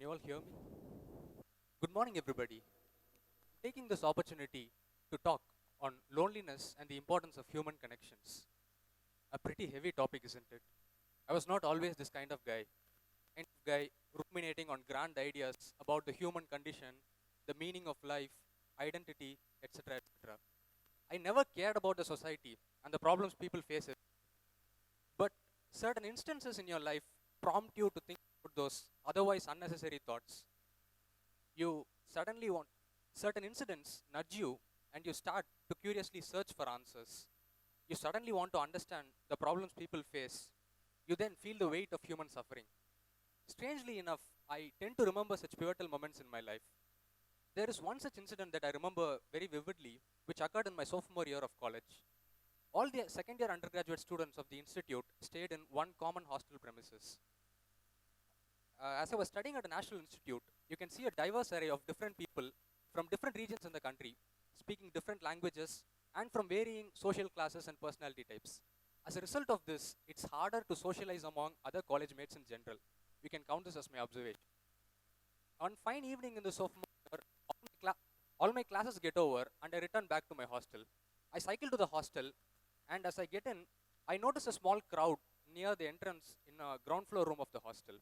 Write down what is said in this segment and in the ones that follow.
you all hear me? Good morning, everybody. I'm taking this opportunity to talk on loneliness and the importance of human connections. A pretty heavy topic, isn't it? I was not always this kind of guy ruminating on grand ideas about the human condition, the meaning of life, identity, etc. etc. I never cared about the society and the problems people face, but certain instances in your life prompt you to think about those otherwise unnecessary thoughts. You suddenly want certain incidents nudge you and you start to curiously search for answers. You suddenly want to understand the problems people face. You then feel the weight of human suffering. Strangely enough, I tend to remember such pivotal moments in my life. There is one such incident that I remember very vividly, which occurred in my sophomore year of college. All the second year undergraduate students of the institute stayed in one common hostel premises. As I was studying at a national institute, you can see a diverse array of different people from different regions in the country, speaking different languages, and from varying social classes and personality types. As a result of this, it's harder to socialize among other college mates in general. You can count this as my observation. On fine evening in the sophomore year, all my classes get over, and I return back to my hostel. I cycle to the hostel, and as I get in, I notice a small crowd near the entrance in a ground floor room of the hostel.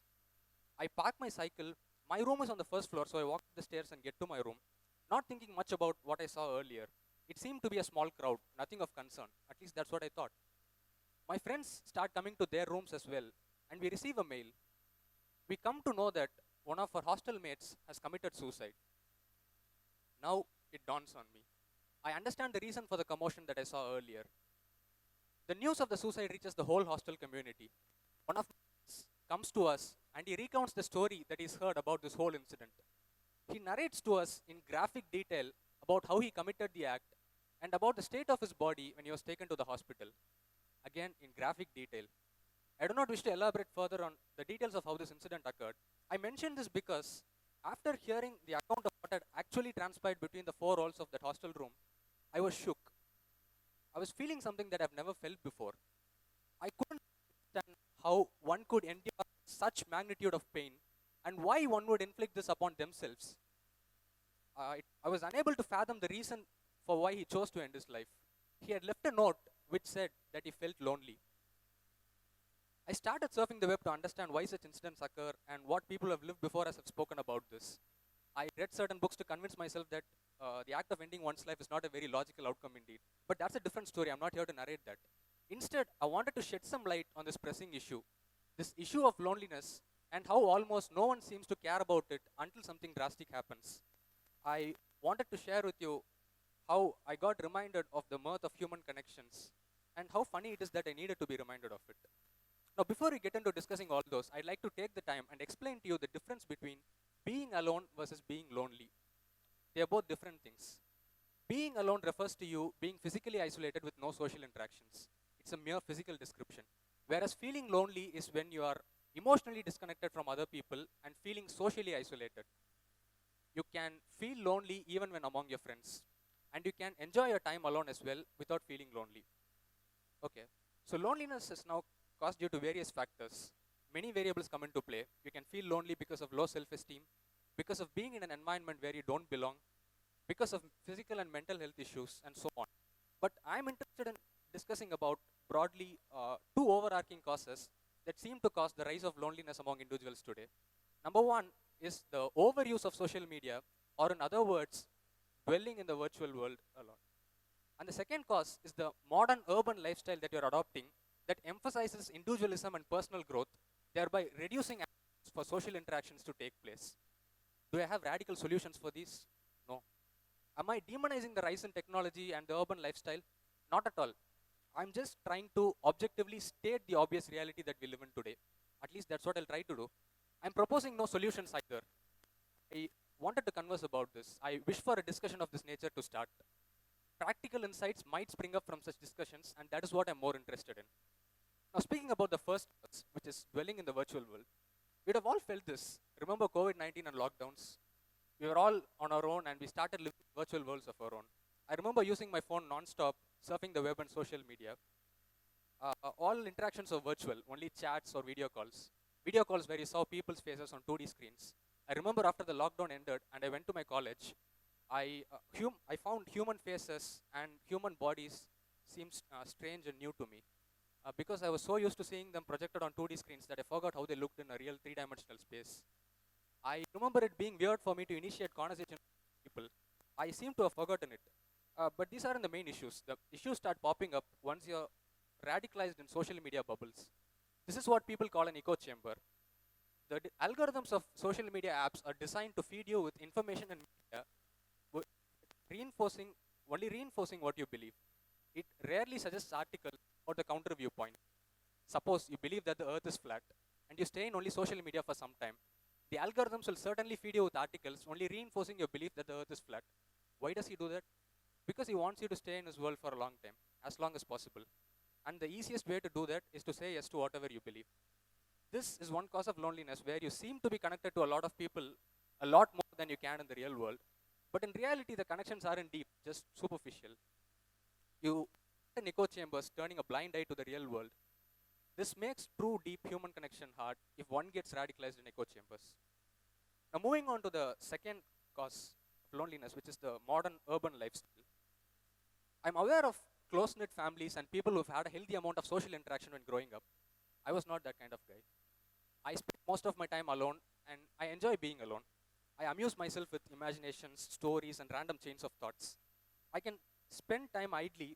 I park my cycle. My room is on the first floor, so I walk up the stairs and get to my room, not thinking much about what I saw earlier. It seemed to be a small crowd, nothing of concern. At least that's what I thought. My friends start coming to their rooms as well, and we receive a mail. We come to know that one of our hostel mates has committed suicide. Now it dawns on me. I understand the reason for the commotion that I saw earlier. The news of the suicide reaches the whole hostel community. One of my friends comes to us and he recounts the story that he's heard about this whole incident. He narrates to us in graphic detail about how he committed the act and about the state of his body when he was taken to the hospital. Again, in graphic detail. I do not wish to elaborate further on the details of how this incident occurred. I mention this because after hearing the account of what had actually transpired between the four walls of that hostel room, I was shook. I was feeling something that I've never felt before. I couldn't understand how one could endure such magnitude of pain and why one would inflict this upon themselves. I was unable to fathom the reason for why he chose to end his life. He had left a note which said that he felt lonely. I started surfing the web to understand why such incidents occur and what people who have lived before us have spoken about this. I read certain books to convince myself that the act of ending one's life is not a very logical outcome indeed. But that's a different story. I'm not here to narrate that. Instead, I wanted to shed some light on this pressing issue, this issue of loneliness, and how almost no one seems to care about it until something drastic happens. I wanted to share with you how I got reminded of the mirth of human connections and how funny it is that I needed to be reminded of it. Now, before we get into discussing all those, I'd like to take the time and explain to you the difference between being alone versus being lonely. They are both different things. Being alone refers to you being physically isolated with no social interactions. It's a mere physical description. Whereas feeling lonely is when you are emotionally disconnected from other people and feeling socially isolated. You can feel lonely even when among your friends. And you can enjoy your time alone as well without feeling lonely. Okay. So loneliness is now caused due to various factors. Many variables come into play. You can feel lonely because of low self-esteem, because of being in an environment where you don't belong, because of physical and mental health issues, and so on. But I'm interested in discussing about broadly two overarching causes that seem to cause the rise of loneliness among individuals today. Number one is the overuse of social media, or in other words, dwelling in the virtual world alone. And the second cause is the modern urban lifestyle that you're adopting that emphasizes individualism and personal growth, thereby reducing access for social interactions to take place. Do I have radical solutions for these? No. Am I demonizing the rise in technology and the urban lifestyle? Not at all. I'm just trying to objectively state the obvious reality that we live in today. At least that's what I'll try to do. I'm proposing no solutions either. I wanted to converse about this. I wish for a discussion of this nature to start. Practical insights might spring up from such discussions, and that is what I'm more interested in. Now, speaking about the first cause, which is dwelling in the virtual world, we'd have all felt this. Remember COVID-19 and lockdowns? We were all on our own and we started living virtual worlds of our own. I remember using my phone non-stop, surfing the web and social media. All interactions were virtual, only chats or video calls. Video calls where you saw people's faces on 2D screens. I remember after the lockdown ended and I went to my college, I found human faces and human bodies seems strange and new to me because I was so used to seeing them projected on 2D screens that I forgot how they looked in a real three-dimensional space. I remember it being weird for me to initiate conversation with people. I seem to have forgotten it. But these aren't the main issues. The issues start popping up once you're radicalized in social media bubbles. This is what people call an echo chamber. The algorithms of social media apps are designed to feed you with information and media, wi- reinforcing only reinforcing what you believe. It rarely suggests articles or the counter viewpoint. Suppose you believe that the earth is flat and you stay in only social media for some time. The algorithms will certainly feed you with articles only reinforcing your belief that the earth is flat. Why does he do that? Because he wants you to stay in his world for a long time, as long as possible. And the easiest way to do that is to say yes to whatever you believe. This is one cause of loneliness where you seem to be connected to a lot of people a lot more than you can in the real world. But in reality, the connections aren't deep, just superficial. You in echo chambers turning a blind eye to the real world. This makes true deep human connection hard if one gets radicalized in echo chambers. Now, moving on to the second cause of loneliness, which is the modern urban lifestyle. I'm aware of close knit families and people who've had a healthy amount of social interaction when growing up. I was not that kind of guy. I spend most of my time alone and I enjoy being alone. I amuse myself with imaginations, stories, and random chains of thoughts. I can spend time idly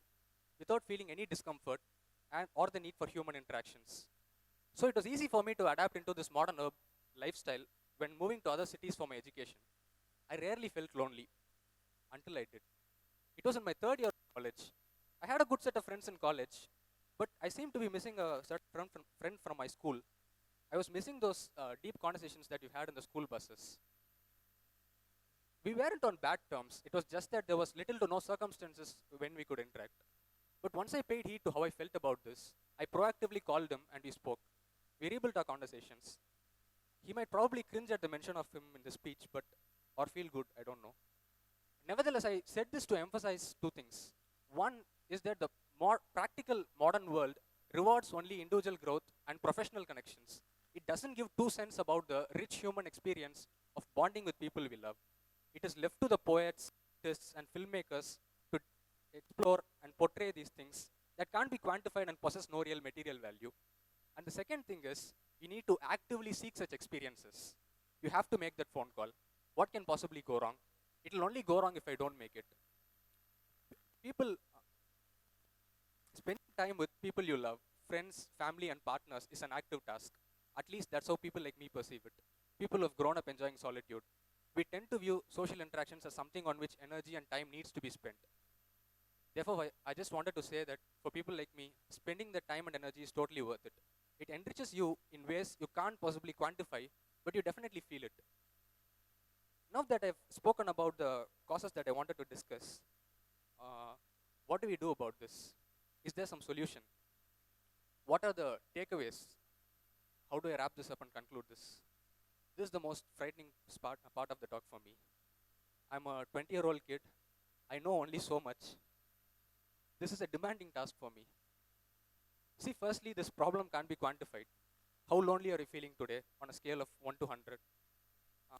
without feeling any discomfort and or the need for human interactions. So it was easy for me to adapt into this modern lifestyle when moving to other cities for my education. I rarely felt lonely until I did. It was in my third year of college. I had a good set of friends in college, but I seemed to be missing a certain friend from my school. I was missing those deep conversations that you had in the school buses. We weren't on bad terms. It was just that there was little to no circumstances when we could interact. But once I paid heed to how I felt about this, I proactively called him and we spoke. We rebuilt our conversations. He might probably cringe at the mention of him in the speech, but or feel good, I don't know. Nevertheless, I said this to emphasize two things. One is that the more practical modern world rewards only individual growth and professional connections. It doesn't give 2 cents about the rich human experience of bonding with people we love. It is left to the poets, artists, and filmmakers to explore and portray these things that can't be quantified and possess no real material value. And the second thing is, you need to actively seek such experiences. You have to make that phone call. What can possibly go wrong? It will only go wrong if I don't make it. People, spending time with people you love, friends, family, and partners is an active task. At least that's how people like me perceive it. People who have grown up enjoying solitude. We tend to view social interactions as something on which energy and time needs to be spent. Therefore, I just wanted to say that for people like me, spending the time and energy is totally worth it. It enriches you in ways you can't possibly quantify, but you definitely feel it. Now that I've spoken about the causes that I wanted to discuss, uh, what do we do about this? Is there some solution? What are the takeaways? How do I wrap this up and conclude this? This is the most frightening part of the talk for me. I'm a 20-year-old kid. I know only so much. This is a demanding task for me. See, firstly, this problem can't be quantified. How lonely are you feeling today on a scale of 1 to 100?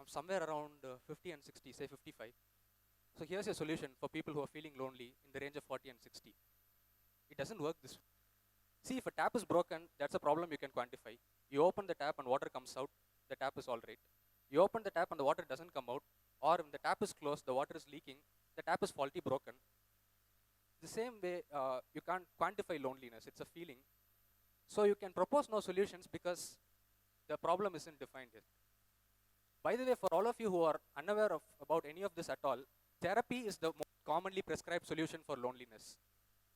Somewhere around 50 and 60, say 55. So here's a solution for people who are feeling lonely in the range of 40 and 60. It doesn't work this way. See, if a tap is broken, that's a problem you can quantify. You open the tap and water comes out, the tap is all right. You open the tap and the water doesn't come out, or when the tap is closed, the water is leaking, the tap is faulty, broken. The same way, you can't quantify loneliness, it's a feeling. So you can propose no solutions because the problem isn't defined yet. By the way, for all of you who are unaware of about any of this at all, therapy is the most commonly prescribed solution for loneliness.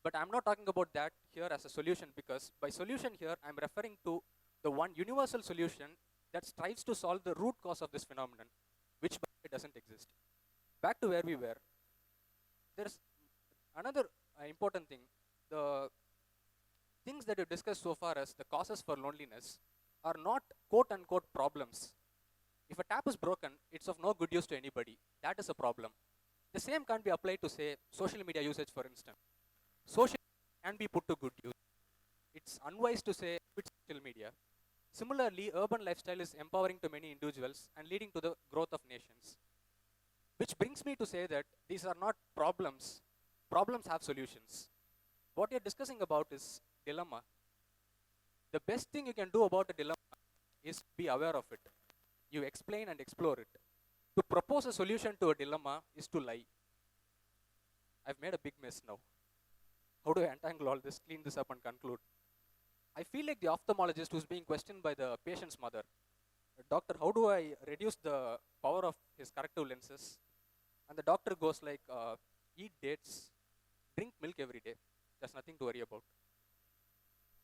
But I'm not talking about that here as a solution because by solution here, I'm referring to the one universal solution that strives to solve the root cause of this phenomenon, which by the way doesn't exist. Back to where we were. There's another important thing. The things that you discussed so far as the causes for loneliness are not quote unquote problems. If a tap is broken, it's of no good use to anybody. That is a problem. The same can't be applied to, say, social media usage, for instance. Social can be put to good use. It's unwise to say quit social media. Similarly, urban lifestyle is empowering to many individuals and leading to the growth of nations. Which brings me to say that these are not problems. Problems have solutions. What you're discussing about is dilemma. The best thing you can do about a dilemma is be aware of it. You explain and explore it. To propose a solution to a dilemma is to lie. I've made a big mess now. How do I untangle all this, clean this up, and conclude? I feel like the ophthalmologist who's being questioned by the patient's mother. Doctor, how do I reduce the power of his corrective lenses? And the doctor goes like, eat dates, drink milk every day. There's nothing to worry about.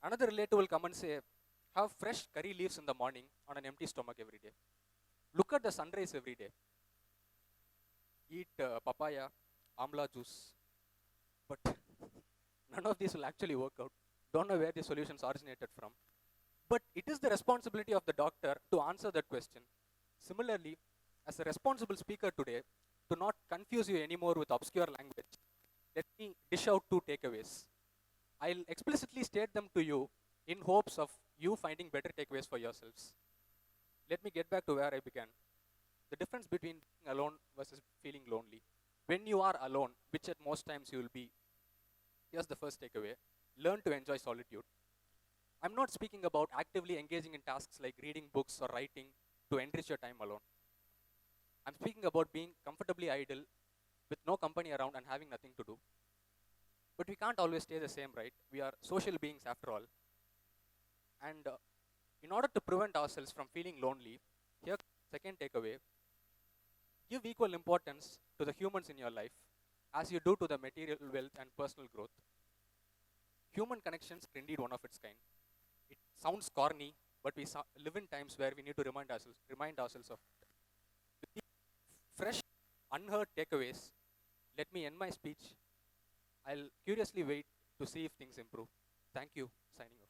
Another relative will come and say, have fresh curry leaves in the morning on an empty stomach every day. Look at the sunrise every day. Eat papaya, amla juice. But none of these will actually work out. Don't know where the solutions originated from. But it is the responsibility of the doctor to answer that question. Similarly, as a responsible speaker today, to not confuse you anymore with obscure language, let me dish out two takeaways. I'll explicitly state them to you in hopes of you finding better takeaways for yourselves. Let me get back to where I began. The difference between being alone versus feeling lonely. When you are alone, which at most times you will be, here's the first takeaway. Learn to enjoy solitude. I'm not speaking about actively engaging in tasks like reading books or writing to enrich your time alone. I'm speaking about being comfortably idle with no company around and having nothing to do. But we can't always stay the same, right? We are social beings after all. And in order to prevent ourselves from feeling lonely, here, second takeaway, give equal importance to the humans in your life as you do to the material wealth and personal growth. Human connections are indeed one of its kind. It sounds corny, but we live in times where we need to remind ourselves of it. With these fresh, unheard takeaways, let me end my speech. I'll curiously wait to see if things improve. Thank you. Signing off.